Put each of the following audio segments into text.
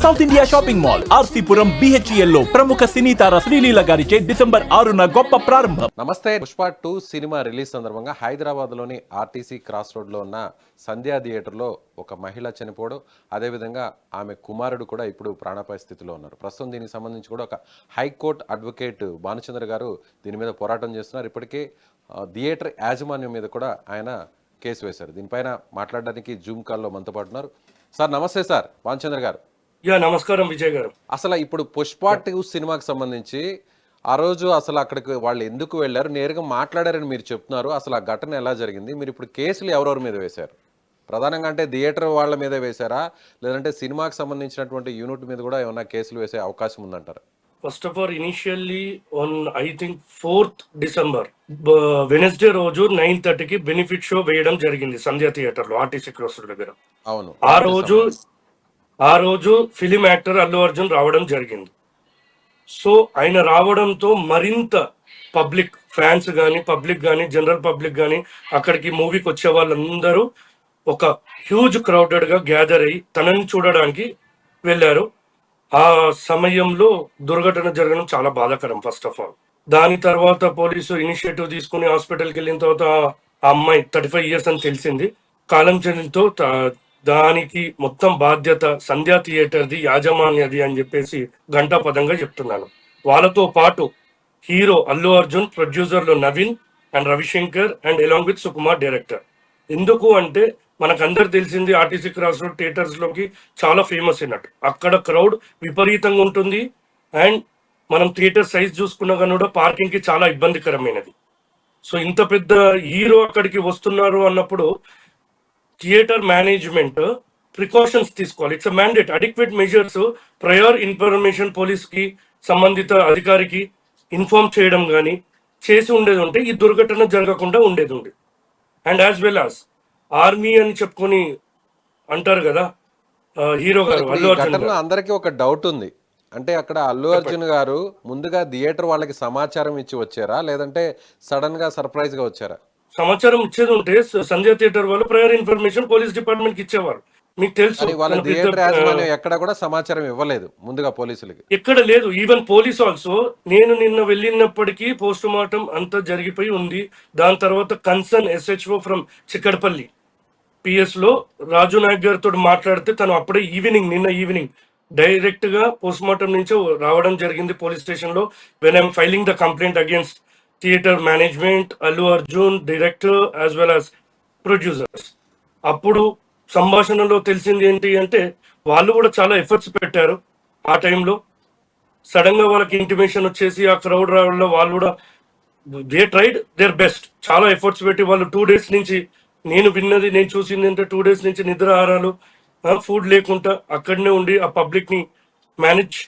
South India shopping mall RC Puram BHEL లో ప్రముఖ సినీ తార శ్రీలీల గారిచే డిసెంబర్ 6న గొప్ప ప్రారంభం. నమస్తే. పుష్ప 2 సినిమా రిలీజ్ సందర్భంగా హైదరాబాద్లోని ఆర్టీసీ క్రాస్ రోడ్లో ఉన్న సంధ్యా థియేటర్లో ఒక మహిళ చనిపోవడం, అదేవిధంగా ఆమె కుమారుడు కూడా ఇప్పుడు ప్రాణాపాయ స్థితిలో ఉన్నారు. ప్రస్తుతం దీనికి సంబంధించి కూడా ఒక హైకోర్టు అడ్వకేట్ భానుచంద్ర గారు దీని మీద పోరాటం చేస్తున్నారు. ఇప్పటికే థియేటర్ యాజమాన్యం మీద కూడా ఆయన కేసు వేశారు. దీనిపైన మాట్లాడడానికి జూమ్ కాల్లో మనతో పాటు ఉన్నారు. సార్ నమస్తే. సార్ భానుచంద్ర గారు. నమస్కారం విజయ్ గారు. అసలు ఇప్పుడు పుష్ప 2 సినిమాకి సంబంధించి ఆ రోజు అసలు అక్కడికి వాళ్ళు ఎందుకు వెళ్ళారు, నేరుగా మాట్లాడారని మీరు చెప్తున్నారు. అసలు ఆ ఘటన ఎలా జరిగింది? మీరు ఇప్పుడు కేసులు ఎవరెవరి మీద వేశారు? ప్రధానంగా అంటే థియేటర్ వాళ్ళ మీద వేశారా, లేదంటే సినిమాకి సంబంధించినటువంటి యూనిట్ మీద కూడా ఏమైనా కేసులు వేసే అవకాశం ఉందంటారా? First of all initially on I think 4th December Wednesday రోజు 9:30కి బెనిఫిట్ షో వేయడం జరిగింది సంధ్యా థియేటర్ లో, ఆర్టీసీ క్రాస్ రోడ్ దగ్గర. అవును. ఆ రోజు ఫిలిం యాక్టర్ అల్లు అర్జున్ రావడం జరిగింది. సో ఆయన రావడంతో మరింత పబ్లిక్ ఫ్యాన్స్ కానీ, పబ్లిక్ కానీ, జనరల్ పబ్లిక్ కానీ, అక్కడికి మూవీకి వచ్చే వాళ్ళందరూ ఒక హ్యూజ్ క్రౌడెడ్ గా గ్యాదర్ అయ్యి తనని చూడడానికి వెళ్ళారు. ఆ సమయంలో దుర్ఘటన జరగడం చాలా బాధాకరం. ఫస్ట్ ఆఫ్ ఆల్ దాని తర్వాత పోలీసు ఇనిషియేటివ్ తీసుకుని హాస్పిటల్కి వెళ్ళిన తర్వాత ఆ అమ్మాయి 35 years అని తెలిసింది. కాలం చెందితో దానికి మొత్తం బాధ్యత సంధ్యా థియేటర్ది, యాజమాన్యది అని చెప్పేసి ఘంటాపదంగా చెప్తున్నాను. వాళ్ళతో పాటు హీరో అల్లు అర్జున్, ప్రొడ్యూసర్లు Naveen and Ravishankar and along with Sukumar director. ఎందుకు అంటే మనకందరు తెలిసింది ఆర్టీసీ క్రాస్ రోడ్ థియేటర్స్ లోకి చాలా ఫేమస్ అయినట్టు. అక్కడ క్రౌడ్ విపరీతంగా ఉంటుంది అండ్ మనం థియేటర్ సైజ్ చూసుకున్నా కానీ కూడా పార్కింగ్ కి చాలా ఇబ్బందికరమైనది. సో ఇంత పెద్ద హీరో అక్కడికి వస్తున్నారు అన్నప్పుడు థియేటర్ మేనేజ్మెంట్ ప్రికాషన్స్ తీసుకోవాలి. It's mandate. Adequate measures, prior information police కి, సంబంధిత అధికారికి ఇన్ఫార్మ్ చేయడం కానీ చేసి ఉండేది ఉంటే ఈ దుర్ఘటన జరగకుండా ఉండేది ఉంది. And as well as army అని చెప్పుకొని అంటారు కదా హీరో గారు అల్లు అర్జున్ గారు. అందరికీ ఒక డౌట్ ఉంది. అంటే అక్కడ అల్లు అర్జున్ గారు ముందుగా థియేటర్ వాళ్ళకి సమాచారం ఇచ్చి వచ్చారా, లేదంటే సడన్ గా సర్ప్రైజ్ గా వచ్చారా? సమాచారం ఇచ్చేది ఉంటే సంధ్యా థియేటర్ వాళ్ళు ప్రయర్ ఇన్ఫర్మేషన్ పోలీస్ డిపార్ట్మెంట్ కి ఇచ్చేవారు. మీకు తెలుసు ఎక్కడ కూడా సమాచారం ఇవ్వలేదు ముందుగా పోలీసులకి, ఎక్కడ లేదు. ఈవెన్ పోలీస్ ఆల్సో, నేను నిన్న వెళ్ళినప్పటికీ పోస్ట్ మార్టం అంతా జరిగిపోయి ఉంది. దాని తర్వాత concern SHO from Chikkadpally PS లో రాజు నాయక్ గారితో మాట్లాడితే తను అప్పుడే నిన్న ఈవినింగ్ డైరెక్ట్ గా పోస్ట్ మార్టం నుంచి రావడం జరిగింది పోలీస్ స్టేషన్ లో. When I'm filing the complaint against theatre management, Allu Arjun, director as well as producers. అప్పుడు సంభాషణలో తెలిసింది ఏంటి అంటే వాళ్ళు కూడా చాలా ఎఫర్ట్స్ పెట్టారు. ఆ టైంలో సడన్ గా వాళ్ళకి ఇంటిమేషన్ వచ్చేసి ఆ క్రౌడ్ రావడంలో వాళ్ళు కూడా దే ట్రైడ్ దేర్ బెస్ట్. చాలా ఎఫర్ట్స్ పెట్టి వాళ్ళు 2 days నుంచి, నేను చూసింది అంటే 2 days నుంచి నిద్రాహారాలు, ఫుడ్ లేకుండా అక్కడనే ఉండి ఆ పబ్లిక్ ని manage,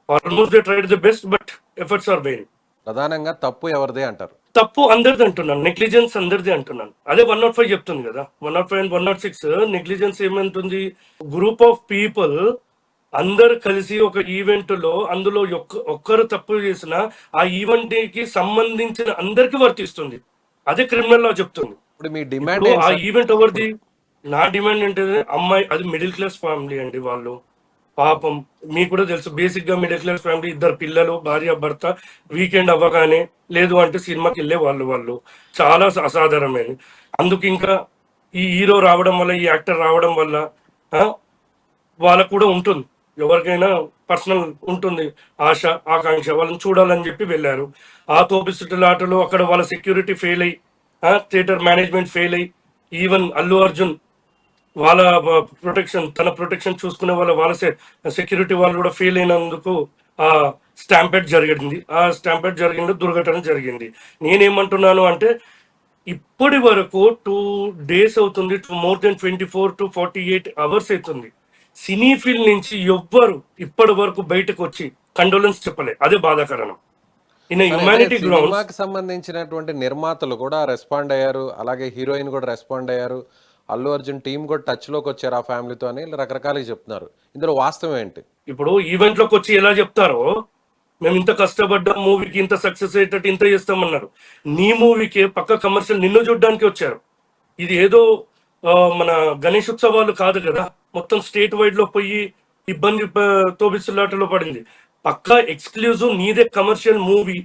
almost they tried the best, but efforts are vain. ప్రధానంగా తప్పు ఎవరిదే అంటారు? తప్పు అందరిది అంటున్నాను, నెగ్లిజెన్స్ అందరిది అంటున్నాను. అదే 105 చెప్తుంది కదా, 105 అండ్ 106 నెగ్లిజెన్స్ ఏమంటుంది? గ్రూప్ ఆఫ్ పీపుల్ అందరు కలిసి ఒక ఈవెంట్ లో, అందులో ఒక్కరు తప్పు చేసినా ఆ ఈవెంట్ కి సంబంధించిన అందరికి వర్తిస్తుంది. అదే క్రిమినల్ లా చెప్తుంది. ఇప్పుడు మీ డిమాండ్ ఆ ఈవెంట్ ఎవరిది? నా డిమాండ్ ఏంటంటే అమ్మాయి, అది మిడిల్ క్లాస్ ఫ్యామిలీ అండి. వాళ్ళు పాపం మీకు కూడా తెలుసు, బేసిక్ గా మిడిల్ క్లాస్ ఫ్యామిలీ, 2 పిల్లలు, భార్య భర్త, వీకెండ్ అవ్వగానే లేదు అంటే సినిమాకి వెళ్ళే వాళ్ళు చాలా అసాధారణమైనది. అందుకు ఇంకా ఈ హీరో రావడం వల్ల, ఈ యాక్టర్ రావడం వల్ల వాళ్ళకు కూడా ఉంటుంది, ఎవరికైనా పర్సనల్ ఉంటుంది ఆశ, ఆకాంక్ష, వాళ్ళని చూడాలని చెప్పి వెళ్ళారు. ఆ తోపిస్తుల ఆటలో అక్కడ వాళ్ళ సెక్యూరిటీ ఫెయిల్ అయ్యి, థియేటర్ మేనేజ్మెంట్ ఫెయిల్ అయ్యి, ఈవెన్ అల్లు అర్జున్ వాళ్ళ తన ప్రొటెక్షన్ చూసుకునే వాళ్ళ సెక్యూరిటీ వాళ్ళు కూడా ఫెయిల్ అయినందుకు ఆ స్టాంపెడ్ జరిగింది. ఆ స్టాంపెడ్ జరిగిన దుర్ఘటన జరిగింది. నేనేమంటున్నాను అంటే ఇప్పటి వరకు 2 days అవుతుంది, మోర్ దెన్ 24 to 48 hours అవుతుంది. సినీ ఫీల్డ్ నుంచి ఎవ్వరు ఇప్పటి వరకు బయటకు వచ్చి కండోలెన్స్ చెప్పలే. అదే బాధాకరణం. హ్యుమానిటీ గ్రౌండ్స్ సంబంధించినటువంటి నిర్మాతలు కూడా రెస్పాండ్ అయ్యారు, అలాగే హీరోయిన్ కూడా రెస్పాండ్ అయ్యారు, అల్లు అర్జున్ టీం కూడా టచ్ లోకి వచ్చారు ఆ ఫ్యామిలీతో అని రకరకాలుగా చెప్తున్నారు. ఇందులో వాస్తవం ఏంటి? ఇప్పుడు ఈవెంట్ లోకి వచ్చి ఎలా చెప్తారో, మేము ఇంత కష్టపడ్డాం, మూవీకి ఇంత సక్సెస్ అయ్యేటట్టు ఇంత చేస్తామన్నారు. నీ మూవీకి పక్క కమర్షియల్ నిన్ను చూడడానికి వచ్చారు. ఇది ఏదో మన గణేష్ ఉత్సవాలు కాదు కదా, మొత్తం స్టేట్ వైడ్ లో పోయి తోబిస్తులాటలో పడింది. పక్కా ఎక్స్క్లూజివ్ నీదే commercial movie,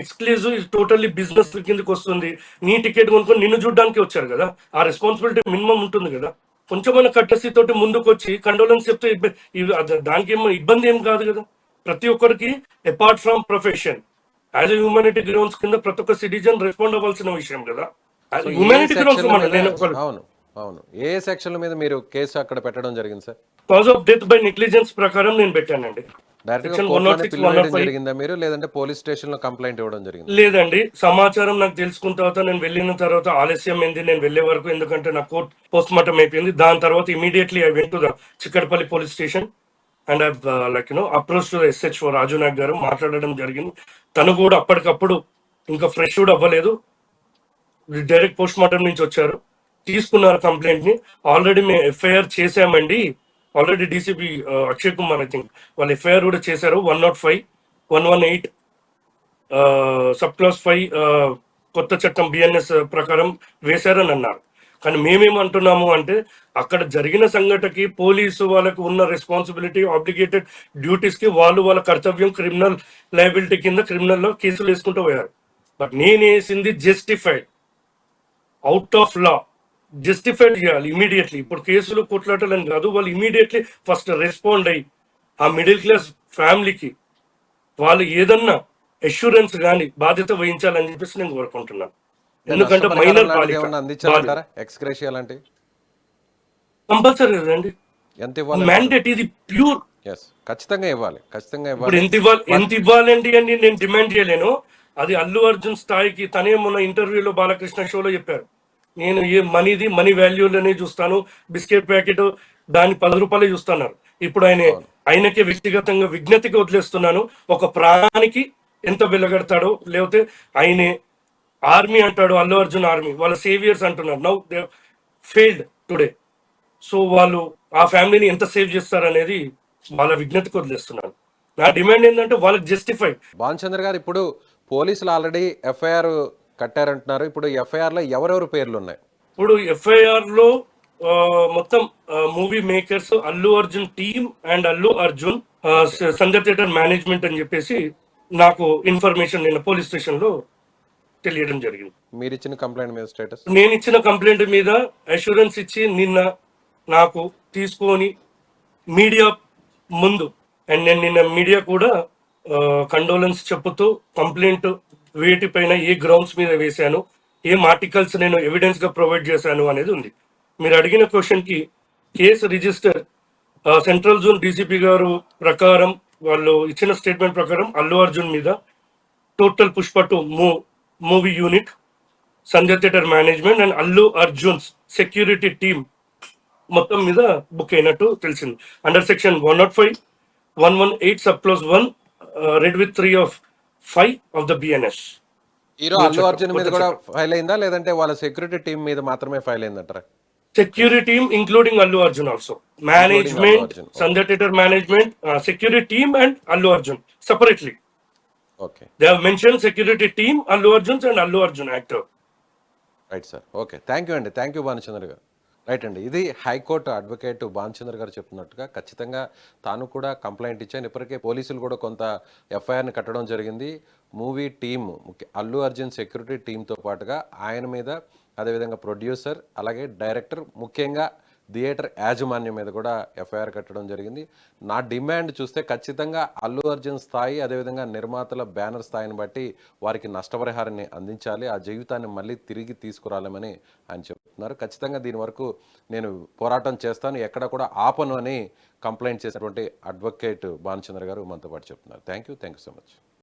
exclusive totally business కిందకి వస్తుంది. నీ టికెట్ కొనుక్కొని నిన్ను చూడడానికి వచ్చారు కదా, ఆ రెస్పాన్సిబిలిటీ మినిమం ఉంటుంది కదా. కొంచెమైనా కట్టసి తోటి ముందుకు వచ్చి కండోలెన్స్ చెప్తే దానికి ఏమో ఇబ్బంది ఏం కాదు కదా. ప్రతి ఒక్కరికి apart from profession as a humanity grounds కింద ప్రతి ఒక్క సిటిజన్ రెస్పాండ్ అవ్వాల్సిన విషయం కదా. సో ఏ హ్యూమానిటీ గ్రౌండ్స్ సెక్షన్ల మీద నేను అవును అవును ఏ సెక్షన్ల మీద మీరు కేసు అక్కడ పెట్టడం జరిగింది sir? Cause of death by negligence ప్రకారం నేను పెట్టానండి. డైరెక్ట్ గా సెక్షన్ కోర్టులోనే 106, పిలువేయడం 105 జరిగిందా మీరు, లేదంటే పోలీస్ స్టేషన్ లో కంప్లైంట్ ఇవ్వడం జరిగింది? లేదండి. సమాచారం నాకు తెలుసుకున్న తర్వాత నేను వెళ్ళిన తర్వాత ఆలస్యం ఏంది నేను వెళ్ళే వరకు, ఎందుకంటే నా కోర్ట్ పోస్ట్ మార్టం అయిపోయింది. దాని తర్వాత immediately I went to the Chikkadpally police station and like approach to SHO Raju Nayak గారు మాట్లాడడం జరిగింది. తను కూడా అప్పటికప్పుడు ఇంకా ఫ్రెష్ కూడా అవ్వలేదు, డైరెక్ట్ పోస్ట్ మార్టం నుంచి వచ్చారు, తీసుకున్నారు కంప్లైంట్ ని. ఆల్రెడీ మేము FIR చేశామండి. Already DCP Akshay Kumar I think వాళ్ళు FIR కూడా చేశారు. 105, 118 సబ్ క్లాస్ 5 కొత్త చట్టం BNS ప్రకారం వేశారని అన్నారు. కానీ మేమేమంటున్నాము అంటే అక్కడ జరిగిన సంఘటనకి పోలీసు వాళ్ళకు ఉన్న రెస్పాన్సిబిలిటీ, ఆబ్లిగేటెడ్ డ్యూటీస్ కి వాళ్ళు వాళ్ళ కర్తవ్యం క్రిమినల్ లయబిలిటీ కింద క్రిమినల్లో కేసులు వేసుకుంటూ పోయారు. బట్ నేను వేసింది justified out of law, justified చేయాలి ఇమీడియట్లీ. ఇప్పుడు కేసులు కొట్లాటలని కాదు, వాళ్ళు ఇమీడియట్లీ ఫస్ట్ రెస్పాండ్ అయ్యి ఆ మిడిల్ క్లాస్ ఫ్యామిలీకి వాళ్ళు ఏదన్నా అష్యూరెన్స్ కానీ బాధ్యత వహించాలని చెప్పేసి నేను కోరుకుంటున్నాను. ఎందుకంటే మైనర్ అందించాలంటారా ఎక్స్గ్రేషియా లాంటివి? కంపల్సరీ కదండి, ఎంత ఇవ్వాలి? మ్యాండేట్ ఇది ప్యూర్. ఖచ్చితంగా ఇవ్వాలి, ఖచ్చితంగా ఇప్పుడు ఇవ్వాలి. ఎంత ఇవ్వాలండి అని నేను డిమాండ్ చేయలేను. అది అల్లు అర్జున్ స్థాయికి తనే మొన్న ఇంటర్వ్యూలో బాలకృష్ణ షోలో చెప్పారు, నేను ఏ మనీ వాల్యూలోనే చూస్తాను, బిస్కెట్ ప్యాకెట్ దాని 10 రూపాయలే చూస్తున్నారు. ఇప్పుడు ఆయనకే వ్యక్తిగతంగా విజ్ఞతకి వదిలేస్తున్నాను, ఒక ప్రాణానికి ఎంత వెలగడతాడో. లేకపోతే ఆయనే ఆర్మీ అంటాడు, అల్లు అర్జున్ ఆర్మీ, వాళ్ళ సేవియర్స్ అంటున్నారు. Now they failed today. So వాళ్ళు ఆ ఫ్యామిలీని ఎంత సేవ్ చేస్తారు అనేది వాళ్ళ విజ్ఞతకి వదిలేస్తున్నాను. నా డిమాండ్ ఏంటంటే వాళ్ళకి జస్టిఫై. భానుచంద్ర గారు, ఇప్పుడు పోలీసులు ఆల్రెడీ FIR కట్టారంటున్నారు. ఇప్పుడు FIR లో ఎవరెవరు పేర్లు ఉన్నాయి? ఇప్పుడు FIR లో మొత్తం movie makers, Allu Arjun team and Allu Arjun Sanjay theatre management అని చెప్పేసి నాకు ఇన్ఫర్మేషన్ నిన్న పోలీస్ స్టేషన్ లో తెలియడం జరిగింది. మీరు ఇచ్చిన కంప్లైంట్ మీద స్టేటస్? నేను ఇచ్చిన కంప్లైంట్ మీద అష్యూరెన్స్ ఇచ్చి నిన్న నాకు తీసుకొని మీడియా ముందు, అండ్ నేను నిన్న మీడియా కూడా కండోలెన్స్ చెప్పుతూ కంప్లైంట్ వేటిపైన ఏ గ్రౌండ్స్ మీద వేశాను, ఏం ఆర్టికల్స్ నేను ఎవిడెన్స్ గా ప్రొవైడ్ చేశాను అనేది ఉంది. మీరు అడిగిన క్వశ్చన్ కి case register central zone DCP గారు ప్రకారం వాళ్ళు ఇచ్చిన స్టేట్మెంట్ ప్రకారం అల్లు అర్జున్ మీద total Pushpa 2 movie unit, Sanjay theatre management and Allu Arjun's security team మొత్తం మీద బుక్ అయినట్టు తెలిసింది. Under section 105, 118 sub class 1 red with 3 of 5 of the BNS. Hero Allu Arjun మీద కూడా ఫైల్ అయిందా, లేదంటే వాళ్ళ సెక్యూరిటీ టీం మీద మాత్రమే file అయిందంటారా? Security team including Allu Arjun also. Management, Sanjay Theatre management, security team and Allu Arjun separately. Okay. They have mentioned security team, Allu Arjun and Allu Arjun actor. Right sir, okay, thank you అండి, thank you Bhanuchandra గారు. Right అండి, ఇది high court advocate Bhanuchandra గారు చెప్తున్నట్టుగా ఖచ్చితంగా తాను కూడా complaint ఇచ్చాను. ఇప్పటికే పోలీసులు కూడా కొంత FIRని కట్టడం జరిగింది. Movie team, Allu Arjun security టీంతో పాటుగా ఆయన మీద, అదేవిధంగా ప్రొడ్యూసర్, అలాగే డైరెక్టర్, ముఖ్యంగా థియేటర్ యాజమాన్యం మీద కూడా FIR కట్టడం జరిగింది. నా డిమాండ్ చూస్తే ఖచ్చితంగా అల్లు అర్జున్ స్థాయి, అదేవిధంగా నిర్మాతల బ్యానర్ స్థాయిని బట్టి వారికి నష్టపరిహారాన్ని అందించాలి, ఆ జీవితాన్ని మళ్ళీ తిరిగి తీసుకురాలేమని ఆయన చెప్తున్నారు. ఖచ్చితంగా దీని వరకు నేను పోరాటం చేస్తాను, ఎక్కడ కూడా ఆపను అని కంప్లైంట్ చేసినటువంటి అడ్వకేట్ భానుచంద్ర గారు మనతో పాటు చెప్తున్నారు. Thank you so much.